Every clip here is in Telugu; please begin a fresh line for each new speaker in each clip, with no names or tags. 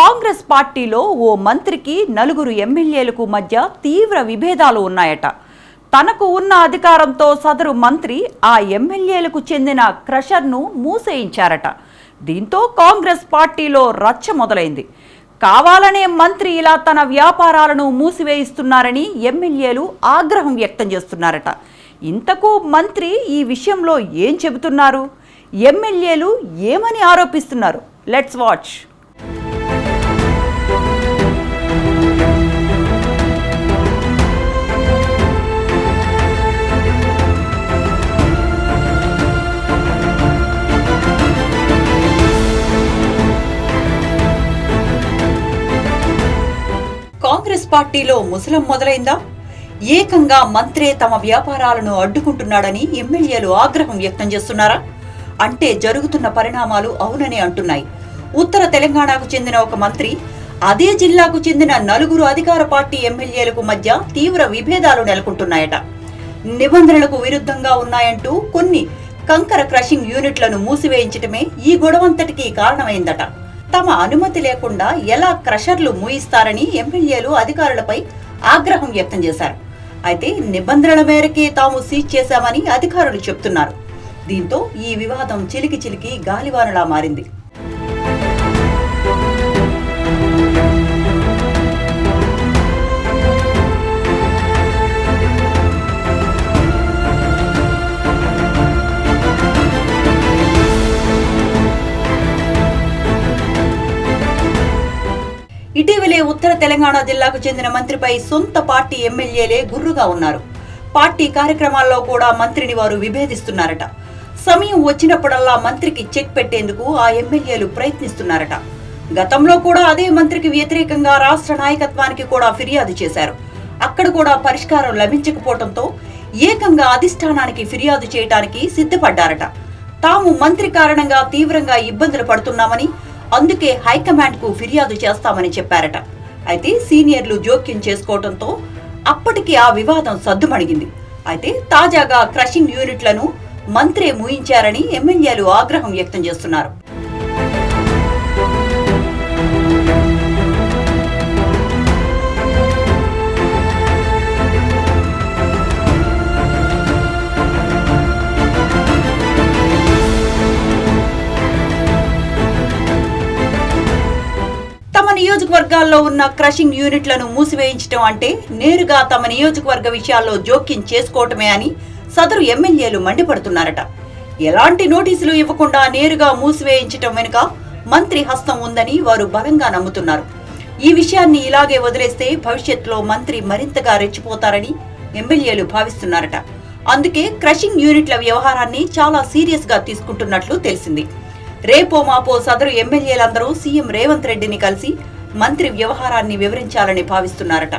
కాంగ్రెస్ పార్టీలో ఓ మంత్రికి నలుగురు ఎమ్మెల్యేలకు మధ్య తీవ్ర విభేదాలు ఉన్నాయట. తనకు ఉన్న అధికారంతో సదరు మంత్రి ఆ ఎమ్మెల్యేలకు చెందిన క్రషర్ను మూసేయించారట. దీంతో కాంగ్రెస్ పార్టీలో రచ్చ మొదలైంది. కావాలనే మంత్రి ఇలా తన వ్యాపారాలను మూసివేయిస్తున్నారని ఎమ్మెల్యేలు ఆగ్రహం వ్యక్తం చేస్తున్నారట. ఇంతకు మంత్రి ఈ విషయంలో ఏం చెబుతున్నారు? ఎమ్మెల్యేలు ఏమని ఆరోపిస్తున్నారు? Let's watch. కాంగ్రెస్ పార్టీలో ముసలం మొదలైందా? ఏకంగా మంత్రే తమ వ్యాపారాలను అడ్డుకుంటున్నాడని ఎమ్మెల్యేలు ఆగ్రహం వ్యక్తం చేస్తున్నారా? అంటే జరుగుతున్న పరిణామాలు అవుననే అంటున్నాయి. ఉత్తర తెలంగాణకు చెందిన ఒక మంత్రి అదే జిల్లాకు చెందిన నలుగురు అధికార పార్టీ ఎమ్మెల్యేలకు మధ్య తీవ్ర విభేదాలు నెలకొంటున్నాయట. నిబంధనలకు విరుద్ధంగా ఉన్నాయంటూ కొన్ని కంకర క్రషింగ్ యూనిట్లను మూసివేయించటమే ఈ గొడవంతటికి కారణమైందట. తమ అనుమతి లేకుండా ఎలా క్రషర్లు మూయిస్తారని ఎమ్మెల్యేలు అధికారులపై ఆగ్రహం వ్యక్తం చేశారు. అయితే నిబంధనల మేరకే తాము సీజ్ చేశామని అధికారులు చెప్తున్నారు. దీంతో ఈ వివాదం చిలికి చిలికి గాలివానలా మారింది. ఇటీవలే ఉత్తర తెలంగాణ జిల్లాకు చెందిన మంత్రిపై సొంత పార్టీ ఎమ్మెల్యేలే గుర్రుగా ఉన్నారు. పార్టీ కార్యక్రమాల్లో కూడా మంత్రిని వారు విభేదిస్తున్నారట. సమయం వచ్చినప్పుడల్లా మంత్రికి చెక్ పెట్టేందుకు ఆ ఎమ్మెల్యేలు ప్రయత్నిస్తున్నారట. గతంలో కూడా అదే మంత్రికి వ్యతిరేకంగా రాష్ట్ర నాయకత్వానికి కూడా ఫిర్యాదు చేశారు. అక్కడ కూడా పరిష్కారం లభించకపోవడంతో ఏకంగా అధిష్టానానికి ఫిర్యాదు చేయడానికి సిద్ధపడ్డారట. తాము మంత్రి కారణంగా తీవ్రంగా ఇబ్బందులు పడుతున్నామని, అందుకే హైకమాండ్ కు ఫిర్యాదు చేస్తామని చెప్పారట. అయితే సీనియర్లు జోక్యం చేసుకోవడంతో అప్పటికి ఆ వివాదం సద్దుమణిగింది. అయితే తాజాగా క్రషింగ్ యూనిట్లను మంత్రే మూయించారని ఎమ్మెల్యేలు ఆగ్రహం వ్యక్తం చేస్తున్నారు. నియోజకవర్గాల్లో ఉన్న క్రషింగ్ యూనిట్లను మూసివేయించడం అంటే నేరుగా తమ నియోజకవర్గ విషయాల్లో జోక్యం చేసుకోవటమే అని సదరు ఎమ్మెల్యేలు మండిపడుతున్నారట. ఎలాంటి నోటీసులు ఇవ్వకుండా నేరుగా మూసివేయించటం వెనుక మంత్రి హస్తం ఉందని వారు బలంగా నమ్ముతున్నారు. ఈ విషయాన్ని ఇలాగే వదిలేస్తే భవిష్యత్తులో మంత్రి మరింతగా రెచ్చిపోతారని ఎమ్మెల్యేలు భావిస్తున్నారట. అందుకే క్రషింగ్ యూనిట్ల వ్యవహారాన్ని చాలా సీరియస్ గా తీసుకుంటున్నట్లు తెలిసింది. రేపో మాపో సదరు ఎమ్మెల్యేలందరూ సీఎం రేవంత్ రెడ్డిని కలిసి మంత్రి వ్యవహారాన్ని వివరించాలని భావిస్తున్నారట.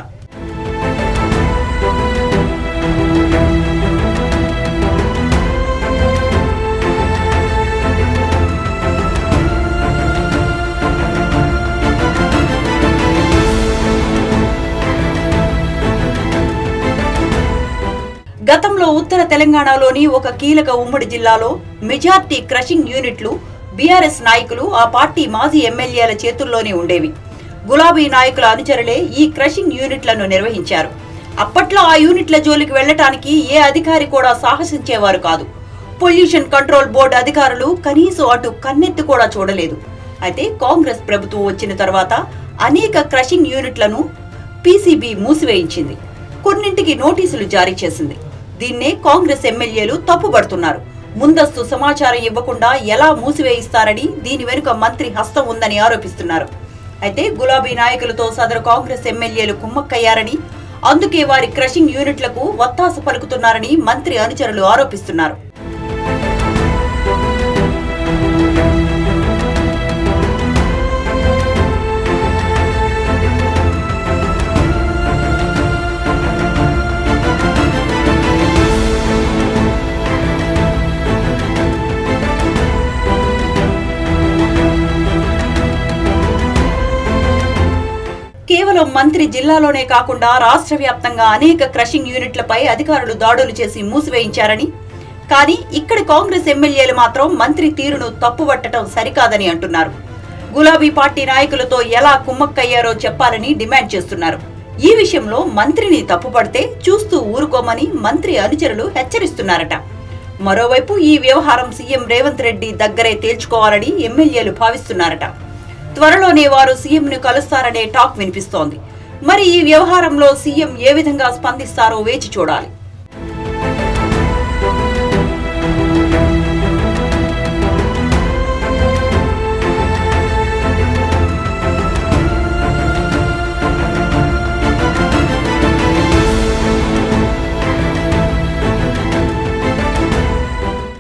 గతంలో ఉత్తర తెలంగాణలోని ఒక కీలక ఉమ్మడి జిల్లాలో మెజార్టీ క్రషింగ్ యూనిట్లు బీఆర్ఎస్ నాయకులు, ఆ పార్టీ మాజీ ఎమ్మెల్యేల చేతుల్లోనే ఉండేవి. గులాబీ నాయకుల అనుచరులే ఈ క్రషింగ్ యూనిట్లను నిర్వహించారు. అప్పట్లో ఆ యూనిట్ల జోలికి వెళ్లటానికి ఏ అధికారి కూడా సాహసించేవారు కాదు. పొల్యూషన్ కంట్రోల్ బోర్డు అధికారులు కనీసం అటు కన్నెత్తి కూడా చూడలేదు. అయితే కాంగ్రెస్ ప్రభుత్వం వచ్చిన తర్వాత అనేక క్రషింగ్ యూనిట్లను పీసీబీ మూసివేయించింది. కొన్నింటికి నోటీసులు జారీ చేసింది. దీన్నే కాంగ్రెస్ ఎమ్మెల్యేలు తప్పుపడుతున్నారు. ముందస్తు సమాచారం ఇవ్వకుండా ఎలా మూసివేయిస్తారని దీని వెనుక మంత్రి హస్తం ఉందని ఆరోపిస్తున్నారు. అయితే గులాబీ నాయకులతో సదరు కాంగ్రెస్ ఎమ్మెల్యేలు కుమ్మక్కయ్యారని, అందుకే వారి క్రషింగ్ యూనిట్లకు వత్తాసు పలుకుతున్నారని మంత్రి అనుచరులు ఆరోపిస్తున్నారు. కేవలం మంత్రి జిల్లాలోనే కాకుండా రాష్ట్ర వ్యాప్తంగా అనేక క్రషింగ్ యూనిట్లపై అధికారులు దాడులు చేసి మూసివేయించారని, కానీ ఇక్కడి కాంగ్రెస్ ఎమ్మెల్యేలు మాత్రం మంత్రి తీరును తప్పుపట్టడం సరికాదని అంటున్నారు. గులాబీ పార్టీ నాయకులతో ఎలా కుమ్మక్కయ్యారో చెప్పాలని డిమాండ్ చేస్తున్నారు. ఈ విషయంలో మంత్రిని తప్పుపడితే చూస్తూ ఊరుకోమని మంత్రి అనుచరులు హెచ్చరిస్తున్నారట. మరోవైపు ఈ వ్యవహారం సీఎం రేవంత్ రెడ్డి దగ్గరే తేల్చుకోవాలని ఎమ్మెల్యేలు భావిస్తున్నారట. త్వరలోనే వారు సీఎంను కలుస్తారనే టాక్ వినిపిస్తోంది. మరి ఈ వ్యవహారంలో సీఎం ఏ విధంగా స్పందిస్తారో వేచి చూడాలి.